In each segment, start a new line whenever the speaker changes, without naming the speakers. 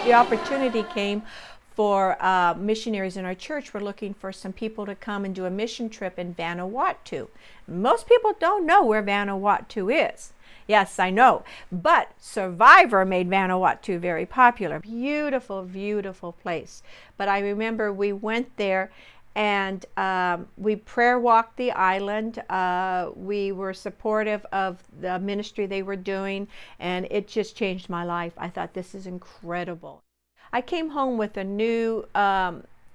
The opportunity came for missionaries in our church. We're looking for some people to come and do a mission trip in Vanuatu. Most people don't know where Vanuatu is. Yes, I know, but Survivor made Vanuatu very popular. Beautiful, beautiful place. But I remember we went there and we prayer walked the island. We were supportive of the ministry they were doing, and it just changed my life. I thought, this is incredible. I came home with a new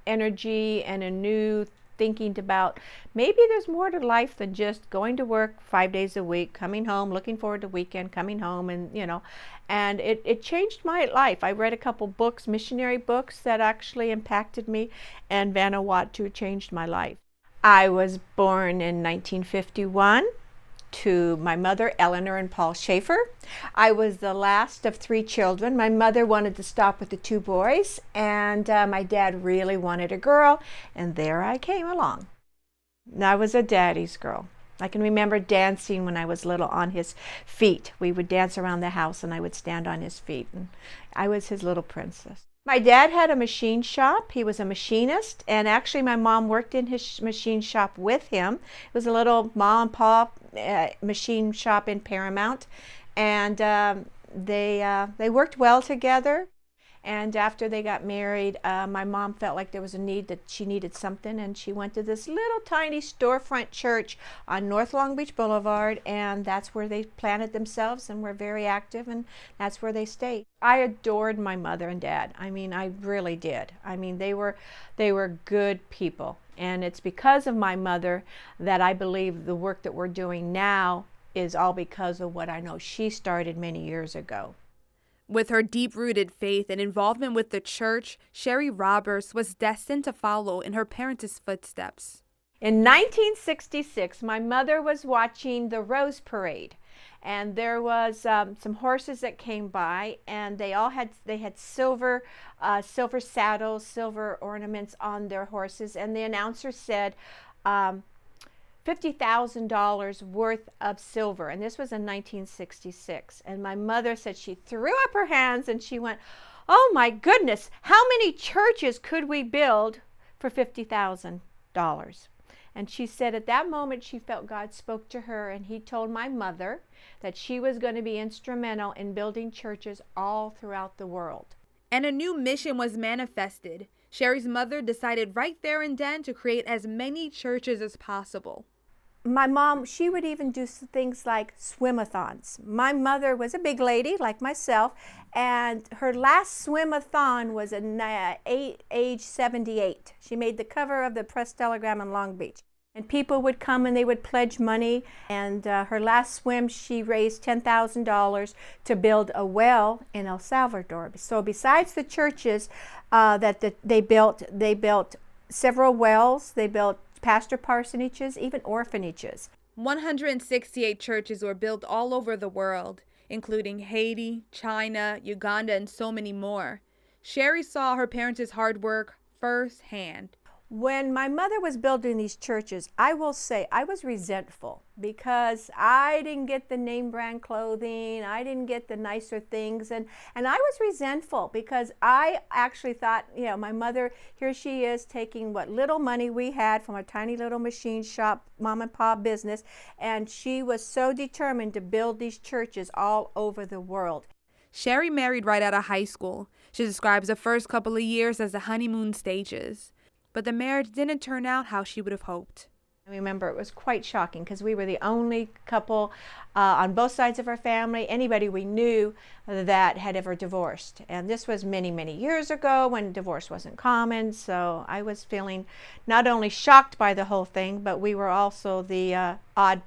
energy and a new thinking about maybe there's more to life than just going to work 5 days a week, coming home, looking forward to weekend, coming home, and and it changed my life. I read a couple books, missionary books, that actually impacted me, and Vanuatu changed my life. I was born in 1951 to my mother, Eleanor and Paul Schaefer. I was the last of 3 children. My mother wanted to stop with the 2 boys, and my dad really wanted a girl, and there I came along. I was a daddy's girl. I can remember dancing when I was little on his feet. We would dance around the house, and I would stand on his feet, and I was his little princess. My dad had a machine shop. He was a machinist, and actually my mom worked in his machine shop with him. It was a little mom and pop machine shop in Paramount, and they worked well together. And after they got married, my mom felt like there was a need, that she needed something, and she went to this little tiny storefront church on North Long Beach Boulevard, and that's where they planted themselves and were very active, and that's where they stayed. I adored my mother and dad. I mean, I really did. I mean, they were good people, and it's because of my mother that I believe the work that we're doing now is all because of what I know she started many years ago.
With her deep-rooted faith and involvement with the church, Sherry Roberts was destined to follow in her parents' footsteps.
In 1966, my mother was watching the Rose Parade, and there was some horses that came by, and they had silver saddles, silver ornaments on their horses, and the announcer said, $50,000 worth of silver, and this was in 1966. And my mother said she threw up her hands and she went, "Oh my goodness, how many churches could we build for $50,000?" And she said at that moment she felt God spoke to her, and he told my mother that she was going to be instrumental in building churches all throughout the world.
And a new mission was manifested. Sherry's mother decided right there and then to create as many churches as possible.
My mom, she would even do things like swim-a-thons. My mother was a big lady like myself, and her last swim-a-thon was at age 78. She made the cover of the Press Telegram in Long Beach. And people would come and they would pledge money, and her last swim she raised $10,000 to build a well in El Salvador. So besides the churches they built several wells, they built pastor parsonages, even orphanages.
168 churches were built all over the world, including Haiti, China, Uganda, and so many more. Sherry saw her parents' hard work firsthand.
When my mother was building these churches, I will say I was resentful because I didn't get the name brand clothing, I didn't get the nicer things, and I was resentful because I actually thought, my mother, here she is taking what little money we had from a tiny little machine shop, mom and pop business, and she was so determined to build these churches all over the world.
Sherry married right out of high school. She describes the first couple of years as the honeymoon stages. But the marriage didn't turn out how she would have hoped.
I remember it was quite shocking because we were the only couple on both sides of our family, anybody we knew that had ever divorced. And this was many, many years ago when divorce wasn't common. So I was feeling not only shocked by the whole thing, but we were also the odd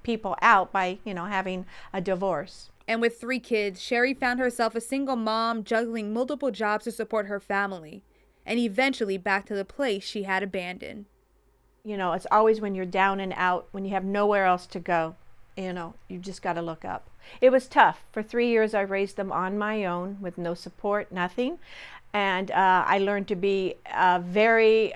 people out by, having a divorce.
And with 3 kids, Sherry found herself a single mom juggling multiple jobs to support her family, and eventually back to the place she had abandoned.
It's always when you're down and out, when you have nowhere else to go, you just got to look up. It was tough. For 3 years, I raised them on my own with no support, nothing. And I learned to be very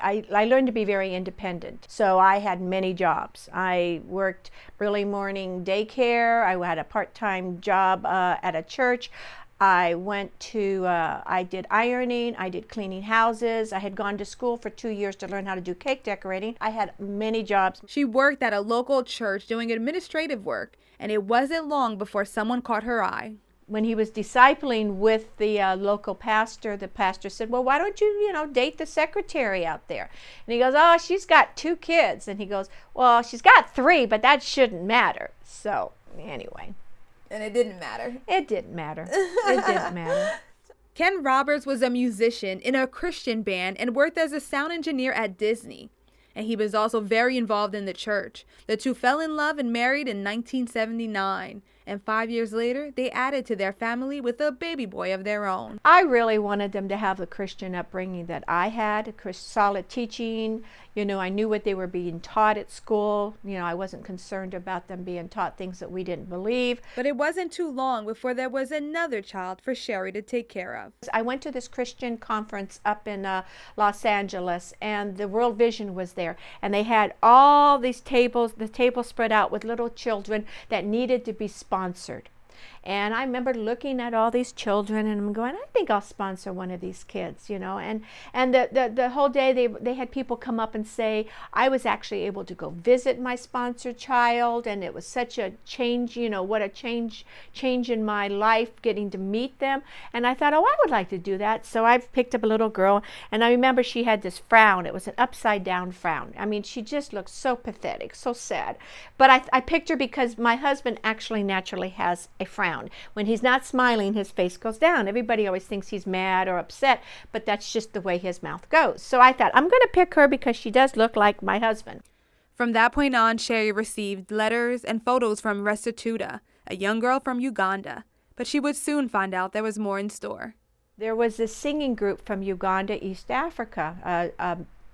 independent. So I had many jobs. I worked early morning daycare. I had a part-time job at a church. I went to, I did ironing, I did cleaning houses. I had gone to school for 2 years to learn how to do cake decorating. I had many jobs.
She worked at a local church doing administrative work, and it wasn't long before someone caught her eye.
When he was discipling with the local pastor, the pastor said, well, why don't you, date the secretary out there? And he goes, oh, she's got 2 kids. And he goes, well, she's got 3, but that shouldn't matter. So anyway.
And it didn't matter.
It didn't matter. It didn't matter.
Ken Roberts was a musician in a Christian band and worked as a sound engineer at Disney. And he was also very involved in the church. The two fell in love and married in 1979. And 5 years later, they added to their family with a baby boy of their own.
I really wanted them to have the Christian upbringing that I had, solid teaching. I knew what they were being taught at school. I wasn't concerned about them being taught things that we didn't believe.
But it wasn't too long before there was another child for Sherry to take care of.
I went to this Christian conference up in Los Angeles, and the World Vision was there. And they had all these tables, the table spread out with little children that needed to be sponsored. And I remember looking at all these children and I'm going, I think I'll sponsor one of these kids, And the whole day they had people come up and say, I was actually able to go visit my sponsored child, and it was such a change, what a change in my life getting to meet them. And I thought, oh, I would like to do that. So I picked up a little girl, and I remember she had this frown. It was an upside down frown. I mean, she just looked so pathetic, so sad. But I picked her because my husband actually naturally has a frown. When he's not smiling, his face goes down. Everybody always thinks he's mad or upset, but that's just the way his mouth goes. So I thought, I'm going to pick her because she does look like my husband.
From that point on, Sherry received letters and photos from Restituta, a young girl from Uganda. But she would soon find out there was more in store.
There was this singing group from Uganda, East Africa,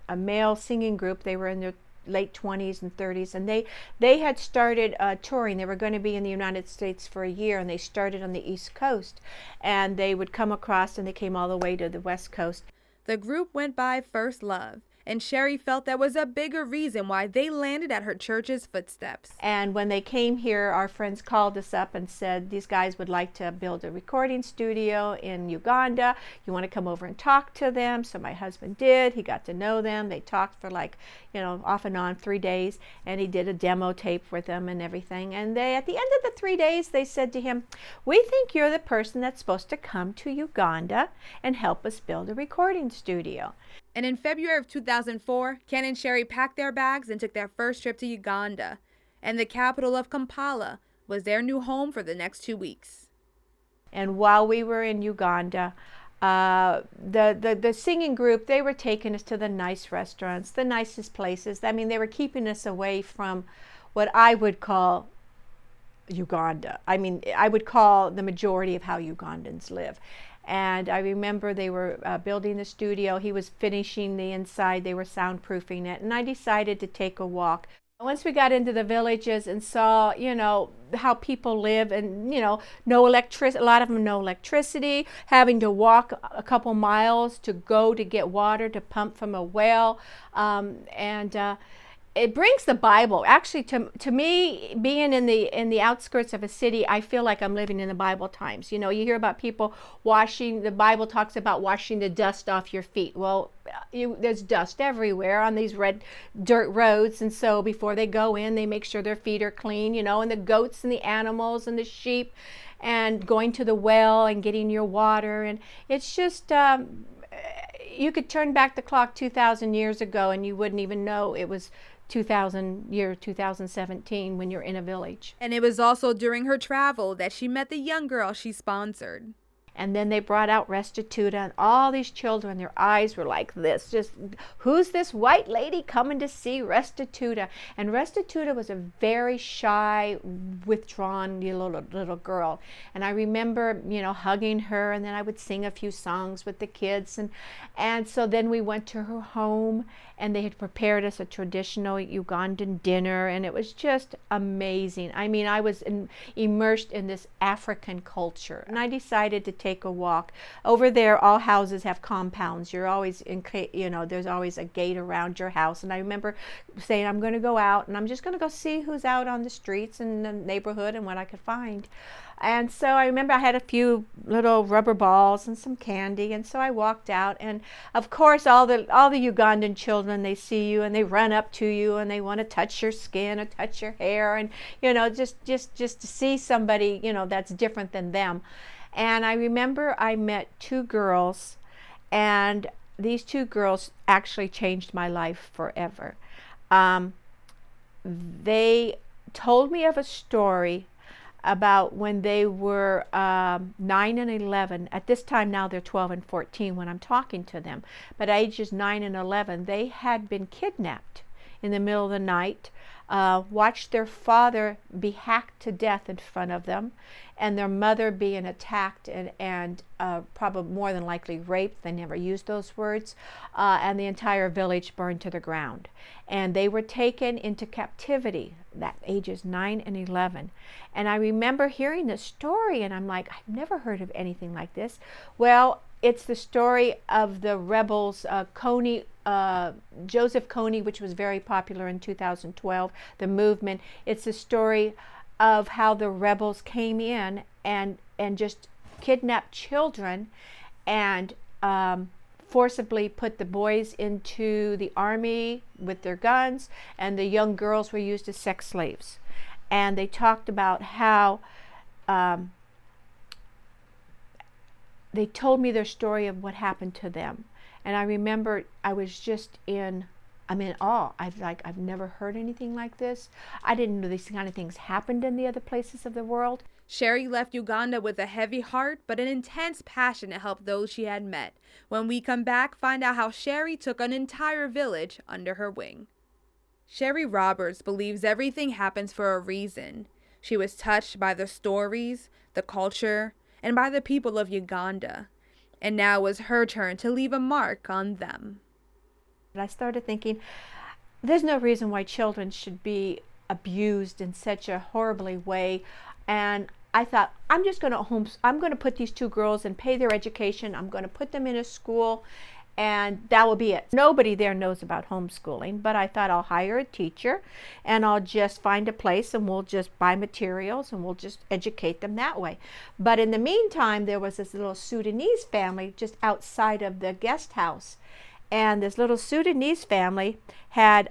a male singing group. They were in their late 20s and 30s, and they had started touring. They were going to be in the United States for a year, and they started on the East Coast, and they would come across, and they came all the way to the West Coast.
The group went by First Love, and Sherry felt there was a bigger reason why they landed at her church's footsteps.
And when they came here, our friends called us up and said, these guys would like to build a recording studio in Uganda. You want to come over and talk to them? So my husband did. He got to know them. They talked for off and on 3 days, and he did a demo tape with them and everything. And at the end of the 3 days, they said to him, we think you're the person that's supposed to come to Uganda and help us build a recording studio.
And in February of 2004, Ken and Sherry packed their bags and took their first trip to Uganda. And the capital of Kampala was their new home for the next 2 weeks.
And while we were in Uganda, the singing group, they were taking us to the nice restaurants, the nicest places. I mean, they were keeping us away from what I would call Uganda. I mean, I would call the majority of how Ugandans live. And I remember they were building the studio. He was finishing the inside. They were soundproofing it. And I decided to take a walk. Once we got into the villages and saw, how people live, and, no electricity, a lot of them no electricity, having to walk a couple miles to go to get water to pump from a well. It brings the Bible. Actually, to me, being in the outskirts of a city, I feel like I'm living in the Bible times. You hear about people washing. The Bible talks about washing the dust off your feet. Well, there's dust everywhere on these red dirt roads, and so before they go in, they make sure their feet are clean. And the goats and the animals and the sheep, and going to the well and getting your water, and it's just. You could turn back the clock 2,000 years ago, and you wouldn't even know it was 2017 when you're in a village.
And it was also during her travel that she met the young girl she sponsored.
And then they brought out Restituta, and all these children, their eyes were like this, just, who's this white lady coming to see Restituta? And Restituta was a very shy, withdrawn little girl. And I remember, hugging her, and then I would sing a few songs with the kids. And so then we went to her home, and they had prepared us a traditional Ugandan dinner, and it was just amazing. I mean, I was immersed in this African culture, and I decided to take a walk. Over there, all houses have compounds. You're always there's always a gate around your house. And I remember saying, I'm going to go out, and I'm just going to go see who's out on the streets in the neighborhood and what I could find. And so I remember I had a few little rubber balls and some candy, and so I walked out, and of course all the Ugandan children, they see you and they run up to you and they want to touch your skin or touch your hair, and just to see somebody that's different than them. And I remember I met two girls, and these two girls actually changed my life forever. They told me of a story about when they were 9 and 11. At this time now they're 12 and 14 when I'm talking to them. But ages 9 and 11, they had been kidnapped in the middle of the night, watched their father be hacked to death in front of them, and their mother being attacked and probably more than likely raped. They never used those words. And the entire village burned to the ground. And they were taken into captivity at ages 9 and 11. And I remember hearing this story, and I'm like, I've never heard of anything like this. Well, it's the story of the rebels, Joseph Kony, which was very popular in 2012, the movement. It's the story of how the rebels came in and just kidnapped children and forcibly put the boys into the army with their guns, and the young girls were used as sex slaves. And they talked about how they told me their story of what happened to them. And I remember I was just I'm in awe. I've never heard anything like this. I didn't know these kind of things happened in the other places of the world.
Sherry left Uganda with a heavy heart, but an intense passion to help those she had met. When we come back, find out how Sherry took an entire village under her wing. Sherry Roberts believes everything happens for a reason. She was touched by the stories, the culture, and by the people of Uganda. And now it was her turn to leave a mark on them.
I started thinking, there's no reason why children should be abused in such a horribly way. And I thought, I'm going to put these two girls and pay their education. I'm going to put them in a school, and that will be it. Nobody there knows about homeschooling, but I thought I'll hire a teacher and I'll just find a place and we'll just buy materials and we'll just educate them that way. But in the meantime, there was this little Sudanese family just outside of the guest house. And this little Sudanese family had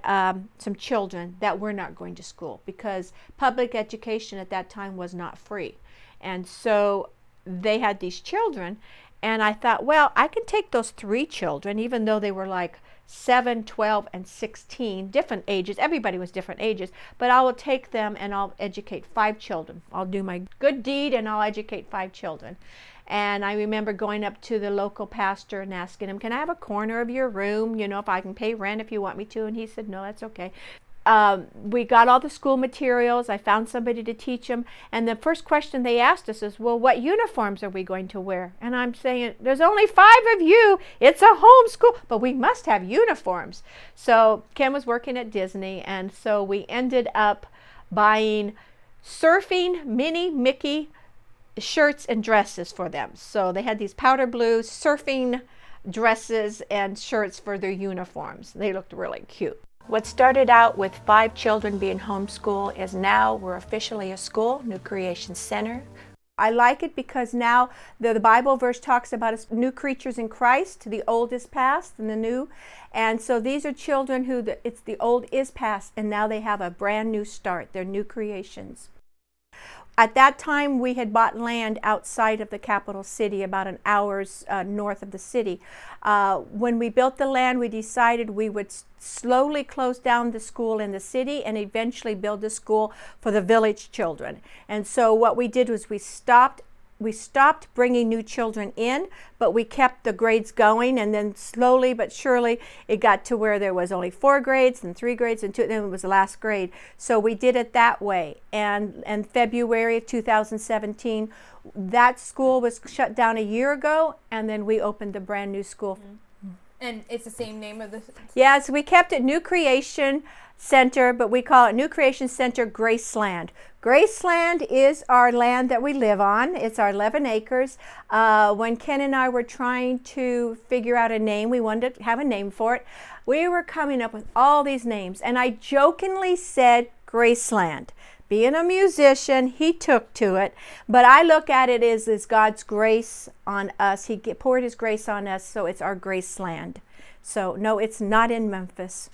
some children that were not going to school because public education at that time was not free. And so they had these children, and I thought, well, I can take those three children, even though they were like 7, 12, and 16, different ages. Everybody was different ages, but I will take them and I'll educate 5 children. I'll do my good deed and I'll educate 5 children. And I remember going up to the local pastor and asking him, can I have a corner of your room? If I can pay rent if you want me to. And he said, no, that's okay. We got all the school materials. I found somebody to teach them. And the first question they asked us is, well, what uniforms are we going to wear? And I'm saying, there's only 5 of you. It's a homeschool, but we must have uniforms. So Ken was working at Disney. And so we ended up buying surfing Minnie Mickey shirts and dresses for them. So they had these powder blue surfing dresses and shirts for their uniforms. They looked really cute. What started out with 5 children being homeschooled is now we're officially a school, New Creation Center. I like it because now the Bible verse talks about us new creatures in Christ. The old is past and the new. And so these are children who it's the old is past and now they have a brand new start. They're new creations. At that time, we had bought land outside of the capital city, about an hour's north of the city. When we built the land, we decided we would slowly close down the school in the city and eventually build a school for the village children. And so what we did was we stopped bringing new children in, but we kept the grades going, and then slowly but surely it got to where there was only 4 grades and 3 grades and 2, and then it was the last grade. So we did it that way. And in February of 2017, that school was shut down a year ago, and then we opened the brand new school.
And it's the same name of the...
Yes, we kept it New Creation Center, but we call it New Creation Center Graceland. Graceland is our land that we live on. It's our 11 acres. When Ken and I were trying to figure out a name, we wanted to have a name for it. We were coming up with all these names, and I jokingly said Graceland being a musician, he took to it. But I look at it as God's grace on us. He poured his grace on us, so it's our grace land. So no, it's not in Memphis.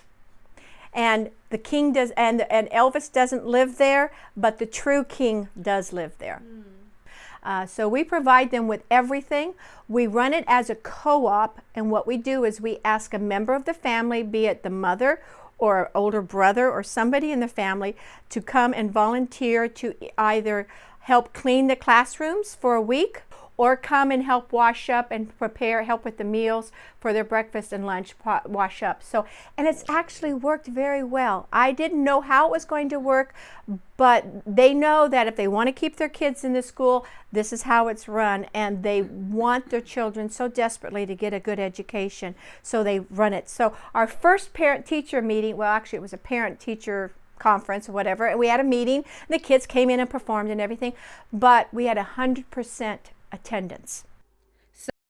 And the king does, and Elvis doesn't live there, but the true king does live there. So we provide them with everything. We run it as a co-op, and what we do is we ask a member of the family, be it the mother or older brother or somebody in the family, to come and volunteer to either help clean the classrooms for a week, or come and help wash up and prepare, help with the meals for their breakfast and lunch, wash up. So, and it's actually worked very well. I didn't know how it was going to work, but they know that if they want to keep their kids in the school, this is how it's run, and they want their children so desperately to get a good education, so they run it. So our first parent-teacher meeting, well, actually it was a parent-teacher conference or whatever, and we had a meeting, and the kids came in and performed and everything, but we had 100% attendance.